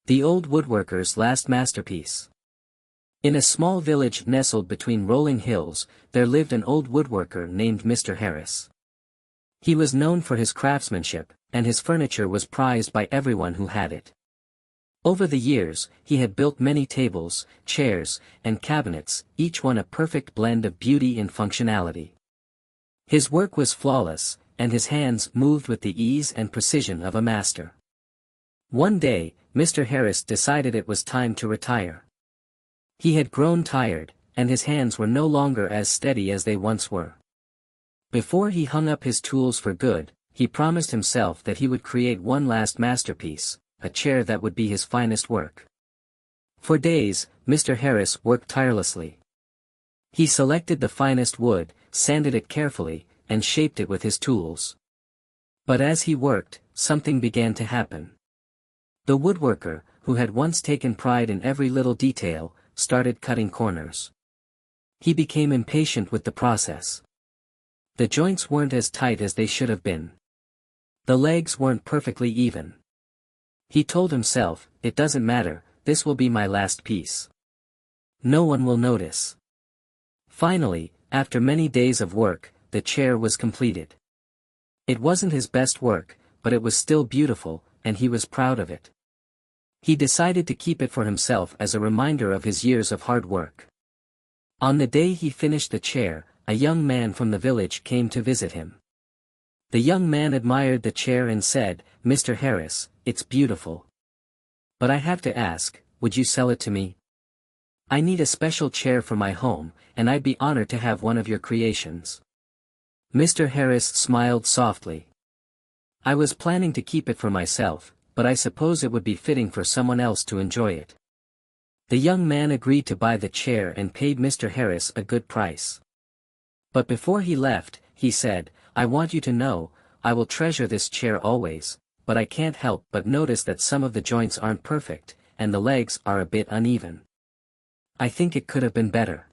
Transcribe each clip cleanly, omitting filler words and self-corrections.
The Old Woodworker's Last Masterpiece. In a small village nestled between rolling hills, there lived an old woodworker named Mr. Harris. He was known for his craftsmanship, and his furniture was prized by everyone who had it. Over the years, he had built many tables, chairs, and cabinets, each one a perfect blend of beauty and functionality. His work was flawless, and his hands moved with the ease and precision of a master. One day, Mr. Harris decided it was time to retire. He had grown tired, and his hands were no longer as steady as they once were. Before he hung up his tools for good, he promised himself that he would create one last masterpiece, a chair that would be his finest work. For days, Mr. Harris worked tirelessly. He selected the finest wood, sanded it carefully, and shaped it with his tools. But as he worked, something began to happen. The woodworker, who had once taken pride in every little detail, started cutting corners. He became impatient with the process. The joints weren't as tight as they should have been. The legs weren't perfectly even. He told himself, "It doesn't matter, this will be my last piece. No one will notice." Finally, after many days of work, the chair was completed. It wasn't his best work, but it was still beautiful, and he was proud of it. He decided to keep it for himself as a reminder of his years of hard work. On the day he finished the chair, a young man from the village came to visit him. The young man admired the chair and said, "Mr. Harris, it's beautiful. But I have to ask, would you sell it to me? I need a special chair for my home, and I'd be honored to have one of your creations." Mr. Harris smiled softly. "I was planning to keep it for myself, but I suppose it would be fitting for someone else to enjoy it." The young man agreed to buy the chair and paid Mr. Harris a good price. But before he left, he said, "I want you to know, I will treasure this chair always, but I can't help but notice that some of the joints aren't perfect, and the legs are a bit uneven. I think it could have been better."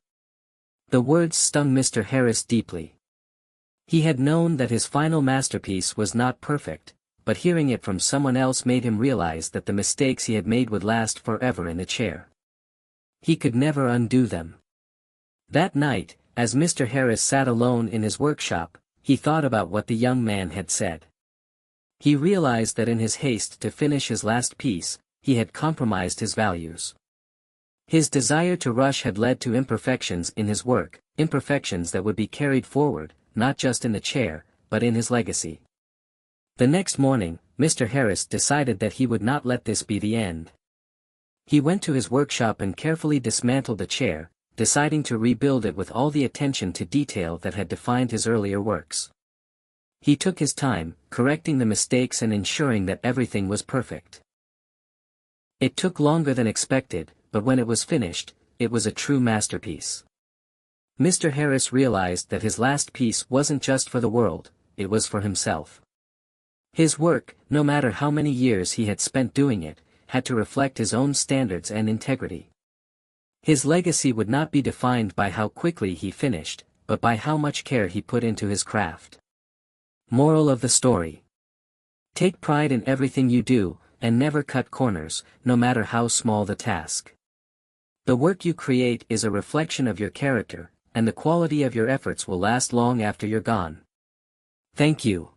The words stung Mr. Harris deeply. He had known that his final masterpiece was not perfect, but hearing it from someone else made him realize that the mistakes he had made would last forever in the chair. He could never undo them. That night, as Mr. Harris sat alone in his workshop, he thought about what the young man had said. He realized that in his haste to finish his last piece, he had compromised his values. His desire to rush had led to imperfections in his work, imperfections that would be carried forward, not just in the chair, but in his legacy. The next morning, Mr. Harris decided that he would not let this be the end. He went to his workshop and carefully dismantled the chair, deciding to rebuild it with all the attention to detail that had defined his earlier works. He took his time, correcting the mistakes and ensuring that everything was perfect. It took longer than expected, but when it was finished, it was a true masterpiece. Mr. Harris realized that his last piece wasn't just for the world, it was for himself. His work, no matter how many years he had spent doing it, had to reflect his own standards and integrity. His legacy would not be defined by how quickly he finished, but by how much care he put into his craft. Moral of the story: take pride in everything you do, and never cut corners, no matter how small the task. The work you create is a reflection of your character, and the quality of your efforts will last long after you're gone. Thank you.